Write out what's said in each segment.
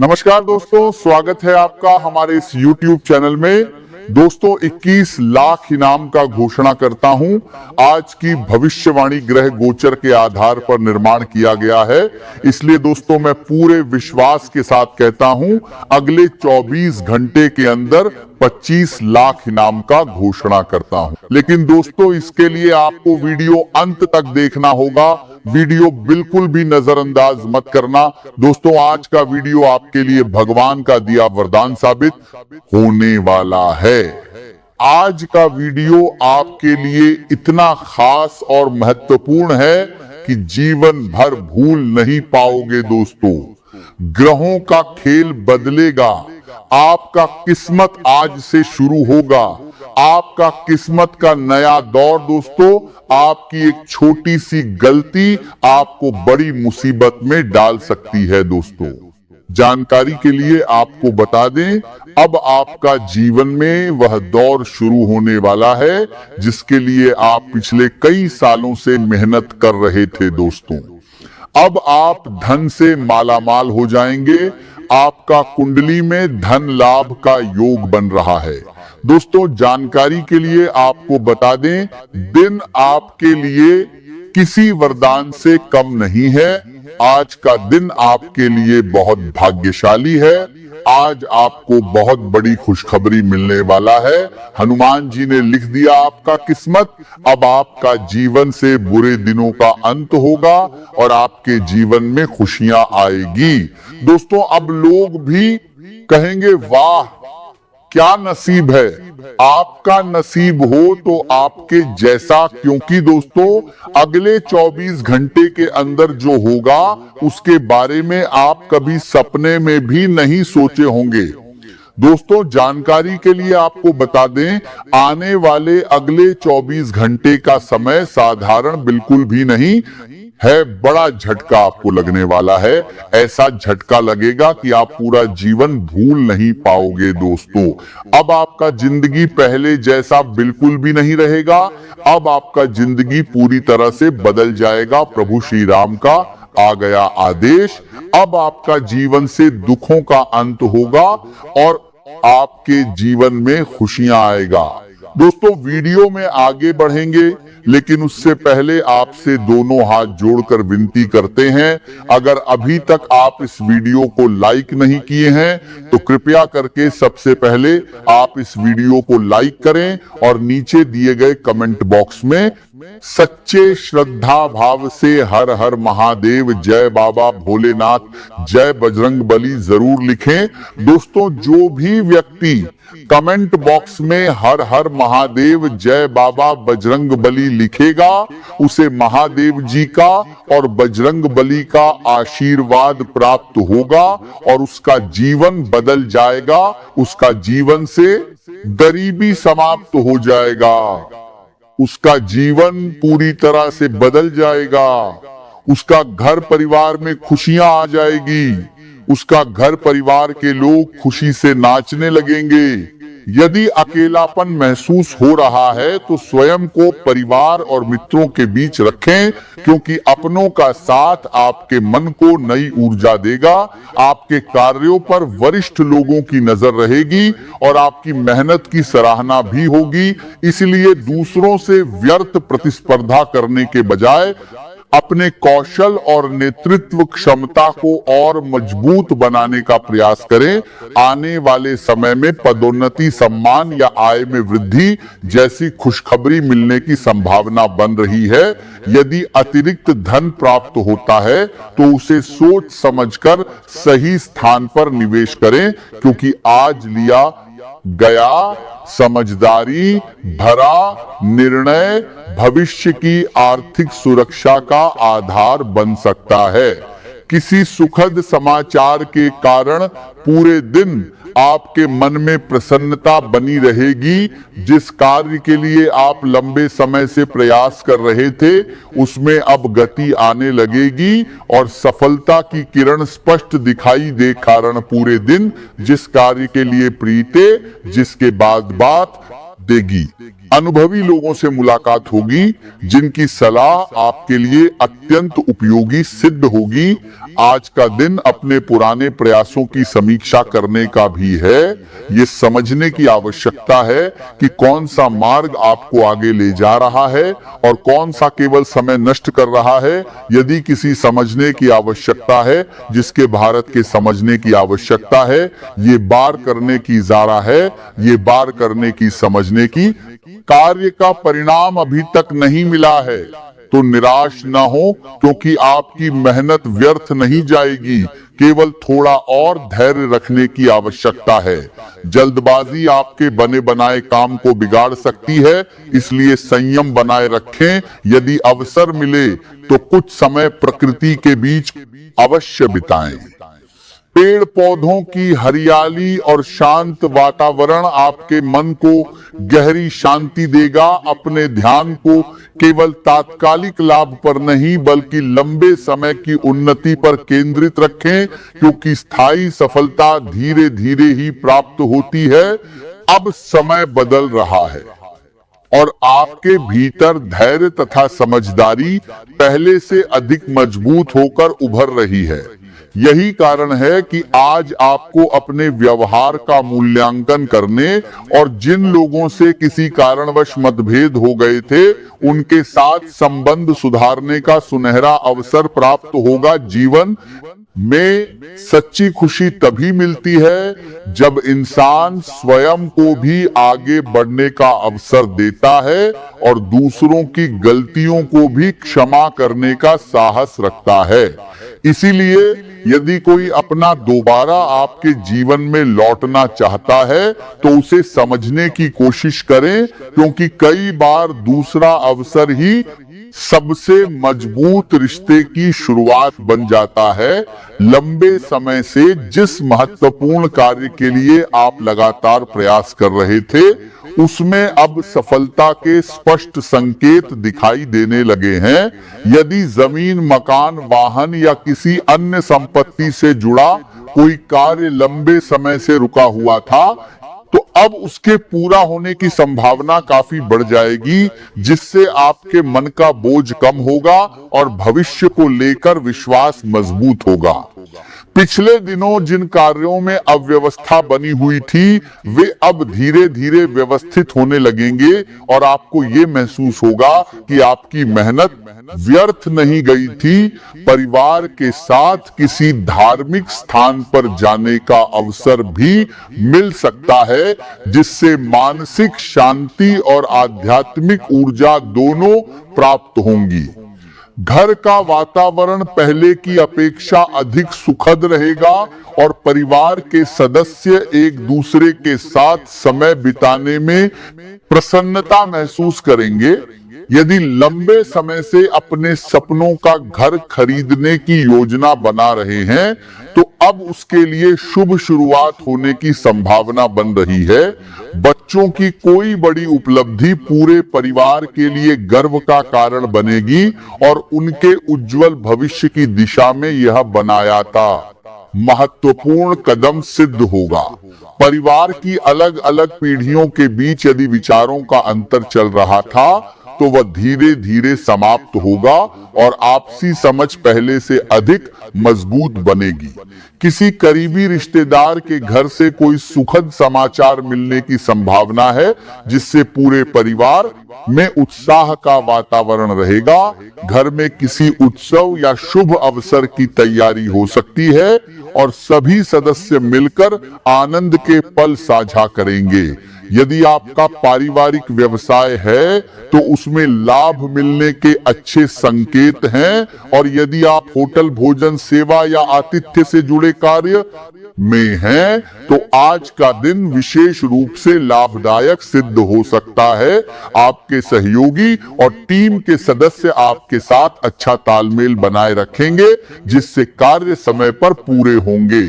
नमस्कार दोस्तों, स्वागत है आपका हमारे इस YouTube चैनल में। दोस्तों 21 लाख इनाम का घोषणा करता हूं। आज की भविष्यवाणी ग्रह गोचर के आधार पर निर्माण किया गया है, इसलिए दोस्तों मैं पूरे विश्वास के साथ कहता हूं अगले 24 घंटे के अंदर 25 लाख इनाम का घोषणा करता हूं। लेकिन दोस्तों इसके लिए आपको वीडियो अंत तक देखना होगा, वीडियो बिल्कुल भी नजरअंदाज मत करना। दोस्तों आज का वीडियो आपके लिए भगवान का दिया वरदान साबित होने वाला है। आज का वीडियो आपके लिए इतना खास और महत्वपूर्ण है कि जीवन भर भूल नहीं पाओगे। दोस्तों ग्रहों का खेल बदलेगा, आपका किस्मत आज से शुरू होगा, आपका किस्मत का नया दौर। दोस्तों आपकी एक छोटी सी गलती आपको बड़ी मुसीबत में डाल सकती है। दोस्तों जानकारी के लिए आपको बता दें, अब आपका जीवन में वह दौर शुरू होने वाला है जिसके लिए आप पिछले कई सालों से मेहनत कर रहे थे। दोस्तों अब आप धन से मालामाल हो जाएंगे, आपका कुंडली में धन लाभ का योग बन रहा है। दोस्तों जानकारी के लिए आपको बता दें, दिन आपके लिए किसी वरदान से कम नहीं है। आज का दिन आपके लिए बहुत भाग्यशाली है। आज आपको बहुत बड़ी खुशखबरी मिलने वाला है। हनुमान जी ने लिख दिया आपका किस्मत। अब आपका जीवन से बुरे दिनों का अंत होगा और आपके जीवन में खुशियां आएगी। दोस्तों अब लोग भी कहेंगे वाह क्या नसीब है, आपका नसीब हो तो आपके जैसा, क्योंकि दोस्तों अगले 24 घंटे के अंदर जो होगा उसके बारे में आप कभी सपने में भी नहीं सोचे होंगे। दोस्तों जानकारी के लिए आपको बता दें, आने वाले अगले 24 घंटे का समय साधारण बिल्कुल भी नहीं है। बड़ा झटका आपको लगने वाला है। ऐसा झटका लगेगा कि आप पूरा जीवन भूल नहीं पाओगे। दोस्तों अब आपका जिंदगी पहले जैसा बिल्कुल भी नहीं रहेगा। अब आपका जिंदगी पूरी तरह से बदल जाएगा। प्रभु श्री राम का आ गया आदेश। अब आपका जीवन से दुखों का अंत होगा और आपके जीवन में खुशियां आएगा। दोस्तों वीडियो में आगे बढ़ेंगे, लेकिन उससे पहले आपसे दोनों हाथ जोड़कर विनती करते हैं, अगर अभी तक आप इस वीडियो को लाइक नहीं किए हैं तो कृपया करके सबसे पहले आप इस वीडियो को लाइक करें और नीचे दिए गए कमेंट बॉक्स में सच्चे श्रद्धा भाव से हर हर महादेव, जय बाबा भोलेनाथ, जय बजरंग बली जरूर लिखें। दोस्तों जो भी व्यक्ति कमेंट बॉक्स में हर हर महादेव, जय बाबा, बजरंग बली लिखेगा उसे महादेव जी का और बजरंग बली का आशीर्वाद प्राप्त होगा और उसका जीवन बदल जाएगा। उसका जीवन से गरीबी समाप्त हो जाएगा, उसका जीवन पूरी तरह से बदल जाएगा, उसका घर परिवार में खुशियां आ जाएगी, उसका घर परिवार के लोग खुशी से नाचने लगेंगे। यदि अकेलापन महसूस हो रहा है तो स्वयं को परिवार और मित्रों के बीच रखें, क्योंकि अपनों का साथ आपके मन को नई ऊर्जा देगा। आपके कार्यों पर वरिष्ठ लोगों की नजर रहेगी और आपकी मेहनत की सराहना भी होगी। इसलिए दूसरों से व्यर्थ प्रतिस्पर्धा करने के बजाय अपने कौशल और नेतृत्व क्षमता को और मजबूत बनाने का प्रयास करें। आने वाले समय में पदोन्नति, सम्मान या आय में वृद्धि जैसी खुशखबरी मिलने की संभावना बन रही है। यदि अतिरिक्त धन प्राप्त होता है तो उसे सोच समझकर सही स्थान पर निवेश करें, क्योंकि आज लिया गया समझदारी भरा निर्णय भविष्य की आर्थिक सुरक्षा का आधार बन सकता है। किसी सुखद समाचार के कारण पूरे दिन आपके मन में प्रसन्नता बनी रहेगी। जिस कार्य के लिए आप लंबे समय से प्रयास कर रहे थे उसमें अब गति आने लगेगी और सफलता की किरण स्पष्ट दिखाई दे कारण पूरे दिन जिस कार्य के लिए प्रीते जिसके बाद बात देगी। अनुभवी लोगों से मुलाकात होगी जिनकी सलाह आपके लिए अत्यंत उपयोगी सिद्ध होगी। आज का दिन अपने पुराने प्रयासों की समीक्षा करने का भी है। ये समझने की आवश्यकता है कि कौन सा मार्ग आपको आगे ले जा रहा है और कौन सा केवल समय नष्ट कर रहा है। यदि किसी समझने की आवश्यकता है जिसके भारत के समझने की आवश्यकता है, ये बार करने की जारा है, ये बार करने की समझने की। कार्य का परिणाम अभी तक नहीं मिला है तो निराश न हो, क्योंकि आपकी मेहनत व्यर्थ नहीं जाएगी। केवल थोड़ा और धैर्य रखने की आवश्यकता है। जल्दबाजी आपके बने बनाए काम को बिगाड़ सकती है, इसलिए संयम बनाए रखें। यदि अवसर मिले तो कुछ समय प्रकृति के बीच अवश्य बिताएं। पेड़ पौधों की हरियाली और शांत वातावरण आपके मन को गहरी शांति देगा। अपने ध्यान को केवल तात्कालिक लाभ पर नहीं बल्कि लंबे समय की उन्नति पर केंद्रित रखें, क्योंकि स्थायी सफलता धीरे धीरे ही प्राप्त होती है। अब समय बदल रहा है और आपके भीतर धैर्य तथा समझदारी पहले से अधिक मजबूत होकर उभर रही है। यही कारण है कि आज आपको अपने व्यवहार का मूल्यांकन करने और जिन लोगों से किसी कारणवश मतभेद हो गए थे उनके साथ संबंध सुधारने का सुनहरा अवसर प्राप्त होगा। जीवन में सच्ची खुशी तभी मिलती है जब इंसान स्वयं को भी आगे बढ़ने का अवसर देता है और दूसरों की गलतियों को भी क्षमा करने का साहस रखता है। इसीलिए यदि कोई अपना दोबारा आपके जीवन में लौटना चाहता है तो उसे समझने की कोशिश करें, क्योंकि कई बार दूसरा अवसर ही सबसे मजबूत रिश्ते की शुरुआत बन जाता है। लंबे समय से जिस महत्वपूर्ण कार्य के लिए आप लगातार प्रयास कर रहे थे उसमें अब सफलता के स्पष्ट संकेत दिखाई देने लगे हैं। यदि जमीन, मकान, वाहन या किसी अन्य संपत्ति से जुड़ा कोई कार्य लंबे समय से रुका हुआ था तो अब उसके पूरा होने की संभावना काफी बढ़ जाएगी, जिससे आपके मन का बोझ कम होगा और भविष्य को लेकर विश्वास मजबूत होगा। पिछले दिनों जिन कार्यों में अव्यवस्था बनी हुई थी वे अब धीरे धीरे व्यवस्थित होने लगेंगे और आपको ये महसूस होगा कि आपकी मेहनत व्यर्थ नहीं गई थी। परिवार के साथ किसी धार्मिक स्थान पर जाने का अवसर भी मिल सकता है, जिससे मानसिक शांति और आध्यात्मिक ऊर्जा दोनों प्राप्त होंगी। घर का वातावरण पहले की अपेक्षा अधिक सुखद रहेगा और परिवार के सदस्य एक दूसरे के साथ समय बिताने में प्रसन्नता महसूस करेंगे। यदि लंबे समय से अपने सपनों का घर खरीदने की योजना बना रहे हैं तो अब उसके लिए शुभ शुरुआत होने की संभावना बन रही है। बच्चों की कोई बड़ी उपलब्धि पूरे परिवार के लिए गर्व का कारण बनेगी और उनके उज्जवल भविष्य की दिशा में यह बनायाता महत्वपूर्ण कदम सिद्ध होगा। परिवार की अलग अलग पीढ़ियों के बीच यदि विचारों का अंतर चल रहा था तो वह धीरे धीरे समाप्त होगा और आपसी समझ पहले से अधिक मजबूत बनेगी। किसी करीबी रिश्तेदार के घर से कोई सुखद समाचार मिलने की संभावना है, जिससे पूरे परिवार में उत्साह का वातावरण रहेगा। घर में किसी उत्सव या शुभ अवसर की तैयारी हो सकती है और सभी सदस्य मिलकर आनंद के पल साझा करेंगे। यदि आपका पारिवारिक व्यवसाय है तो उसमें लाभ मिलने के अच्छे संकेत हैं, और यदि आप होटल, भोजन सेवा या आतिथ्य से जुड़े कार्य में हैं तो आज का दिन विशेष रूप से लाभदायक सिद्ध हो सकता है। आपके सहयोगी और टीम के सदस्य आपके साथ अच्छा तालमेल बनाए रखेंगे, जिससे कार्य समय पर पूरे होंगे।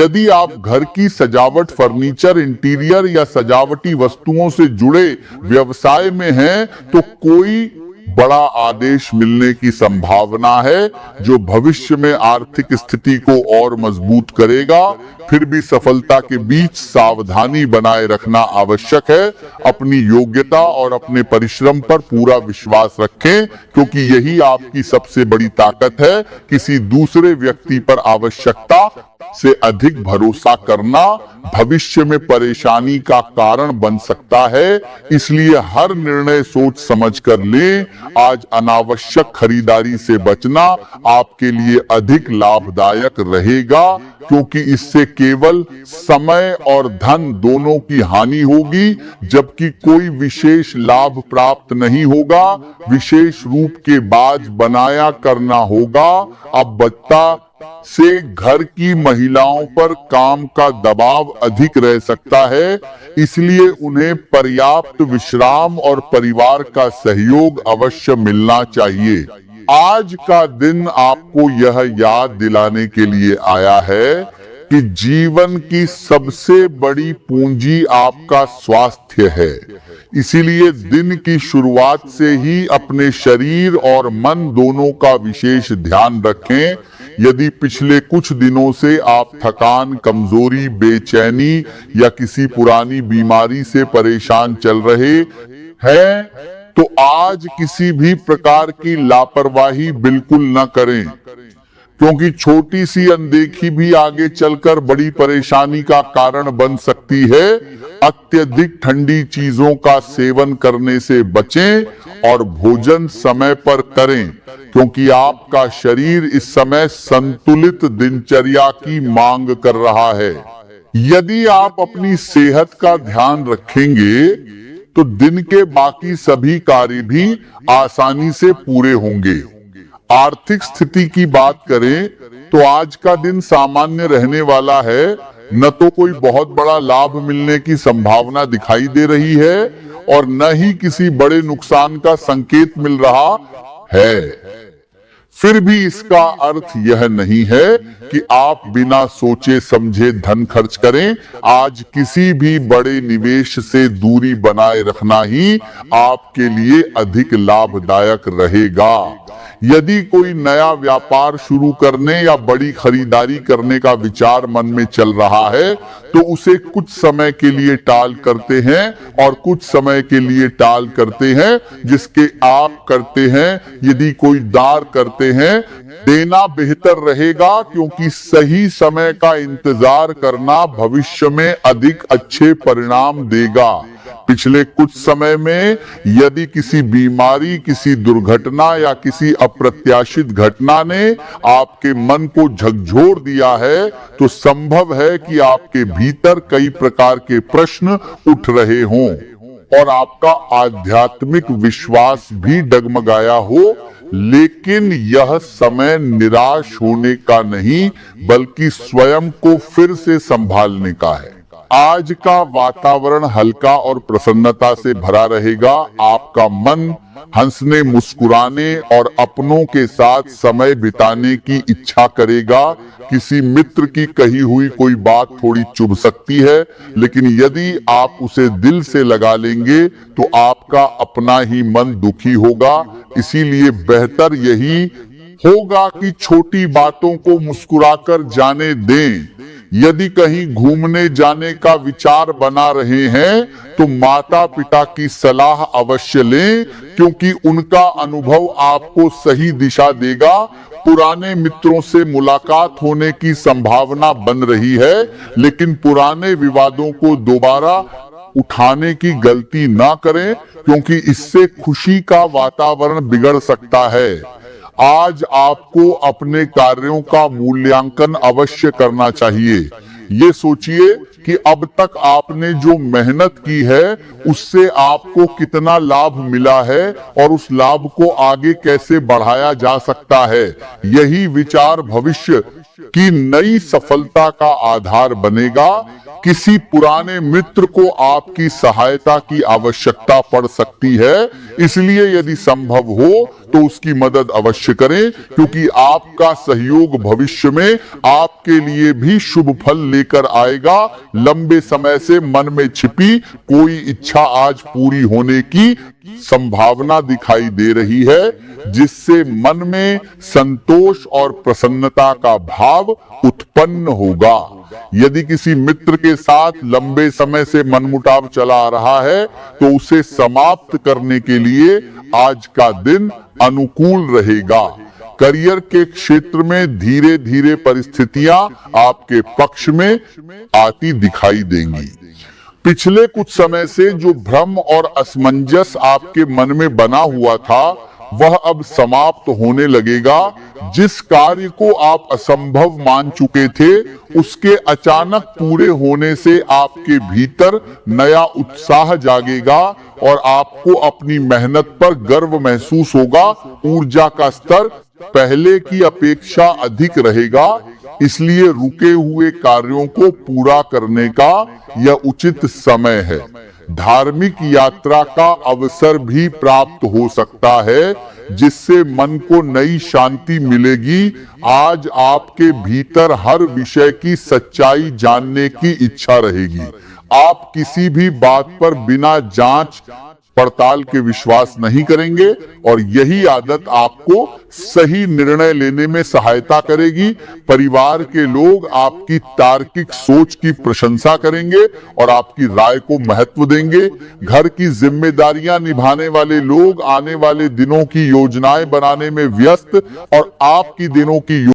यदि आप घर की सजावट, फर्नीचर, इंटीरियर या सजावटी वस्तुओं से जुड़े व्यवसाय में हैं तो कोई बड़ा आदेश मिलने की संभावना है जो भविष्य में आर्थिक स्थिति को और मजबूत करेगा। फिर भी सफलता के बीच सावधानी बनाए रखना आवश्यक है। अपनी योग्यता और अपने परिश्रम पर पूरा विश्वास रखें, क्योंकि यही आपकी सबसे बड़ी ताकत है। किसी दूसरे व्यक्ति पर आवश्यकता से अधिक भरोसा करना भविष्य में परेशानी का कारण बन सकता है। इसलिए हर निर्णय सोच समझ कर लें। आज अनावश्यक खरीदारी से बचना आपके लिए अधिक लाभदायक रहेगा, क्योंकि इससे केवल समय और धन दोनों की हानि होगी, जबकि कोई विशेष लाभ प्राप्त नहीं होगा। विशेष रूप के बाज बनाया करना होगा। अब बच्चा से घर की महिलाओं पर काम का दबाव अधिक रह सकता है, इसलिए उन्हें पर्याप्त विश्राम और परिवार का सहयोग अवश्य मिलना चाहिए। आज का दिन आपको यह याद दिलाने के लिए आया है कि जीवन की सबसे बड़ी पूंजी आपका स्वास्थ्य है। इसीलिए दिन की शुरुआत से ही अपने शरीर और मन दोनों का विशेष ध्यान रखें। यदि पिछले कुछ दिनों से आप थकान, कमजोरी, बेचैनी या किसी पुरानी बीमारी से परेशान चल रहे हैं, तो आज किसी भी प्रकार की लापरवाही बिल्कुल न करें, क्योंकि छोटी सी अनदेखी भी आगे चलकर बड़ी परेशानी का कारण बन सकती है। अत्यधिक ठंडी चीजों का सेवन करने से बचें और भोजन समय पर करें, क्योंकि आपका शरीर इस समय संतुलित दिनचर्या की मांग कर रहा है। यदि आप अपनी सेहत का ध्यान रखेंगे तो दिन के बाकी सभी कार्य भी आसानी से पूरे होंगे। आर्थिक स्थिति की बात करें तो आज का दिन सामान्य रहने वाला है। न तो कोई बहुत बड़ा लाभ मिलने की संभावना दिखाई दे रही है और न ही किसी बड़े नुकसान का संकेत मिल रहा है। फिर भी इसका अर्थ यह नहीं है कि आप बिना सोचे समझे धन खर्च करें। आज किसी भी बड़े निवेश से दूरी बनाए रखना ही आपके लिए अधिक लाभदायक रहेगा। यदि कोई नया व्यापार शुरू करने या बड़ी खरीदारी करने का विचार मन में चल रहा है, तो उसे कुछ समय के लिए टाल करते हैं और कुछ समय के लिए टाल करते हैं जिसके आप करते हैं। यदि कोई दार करते हैं, देना बेहतर रहेगा, क्योंकि सही समय का इंतजार करना भविष्य में अधिक अच्छे परिणाम देगा। पिछले कुछ समय में यदि किसी बीमारी, किसी दुर्घटना या किसी अप्रत्याशित घटना ने आपके मन को झकझोर दिया है, तो संभव है कि आपके भीतर कई प्रकार के प्रश्न उठ रहे हों और आपका आध्यात्मिक विश्वास भी डगमगाया हो। लेकिन यह समय निराश होने का नहीं, बल्कि स्वयं को फिर से संभालने का है। आज का वातावरण हल्का और प्रसन्नता से भरा रहेगा। आपका मन हंसने, मुस्कुराने और अपनों के साथ समय बिताने की इच्छा करेगा। किसी मित्र की कही हुई कोई बात थोड़ी चुभ सकती है, लेकिन यदि आप उसे दिल से लगा लेंगे तो आपका अपना ही मन दुखी होगा। इसीलिए बेहतर यही होगा कि छोटी बातों को मुस्कुराकर जाने दें। यदि कहीं घूमने जाने का विचार बना रहे हैं, तो माता पिता की सलाह अवश्य लें, क्योंकि उनका अनुभव आपको सही दिशा देगा। पुराने मित्रों से मुलाकात होने की संभावना बन रही है, लेकिन पुराने विवादों को दोबारा उठाने की गलती ना करें, क्योंकि इससे खुशी का वातावरण बिगड़ सकता है। आज आपको अपने कार्यों का मूल्यांकन अवश्य करना चाहिए। ये सोचिए कि अब तक आपने जो मेहनत की है, उससे आपको कितना लाभ मिला है और उस लाभ को आगे कैसे बढ़ाया जा सकता है। यही विचार भविष्य की नई सफलता का आधार बनेगा। किसी पुराने मित्र को आपकी सहायता की आवश्यकता पड़ सकती है, इसलिए यदि संभव हो तो उसकी मदद अवश्य करें, क्योंकि आपका सहयोग भविष्य में आपके लिए भी शुभ फल लेकर आएगा। लंबे समय से मन में छिपी कोई इच्छा आज पूरी होने की संभावना दिखाई दे रही है, जिससे मन में संतोष और प्रसन्नता का भाव उत्पन्न होगा। यदि किसी मित्र के साथ लंबे समय से मनमुटाव चला आ रहा है तो उसे समाप्त करने के लिए आज का दिन अनुकूल रहेगा। करियर के क्षेत्र में धीरे धीरे परिस्थितियां आपके पक्ष में आती दिखाई देंगी। पिछले कुछ समय से जो भ्रम और असमंजस आपके मन में बना हुआ था वह अब समाप्त होने लगेगा। जिस कार्य को आप असंभव मान चुके थे उसके अचानक पूरे होने से आपके भीतर नया उत्साह जागेगा और आपको अपनी मेहनत पर गर्व महसूस होगा। ऊर्जा का स्तर पहले की अपेक्षा अधिक रहेगा, इसलिए रुके हुए कार्यों को पूरा करने का यह उचित समय है। धार्मिक यात्रा का अवसर भी प्राप्त हो सकता है, जिससे मन को नई शांति मिलेगी। आज आपके भीतर हर विषय की सच्चाई जानने की इच्छा रहेगी। आप किसी भी बात पर बिना जांच पड़ताल के विश्वास नहीं करेंगे और यही आदत आपको सही निर्णय लेने में सहायता करेगी। परिवार के लोग आपकी तार्किक सोच की प्रशंसा करेंगे और आपकी राय को महत्व देंगे। घर की जिम्मेदारियां निभाने वाले लोग आने वाले दिनों की योजनाएं बनाने में व्यस्त और आपकी दिनों की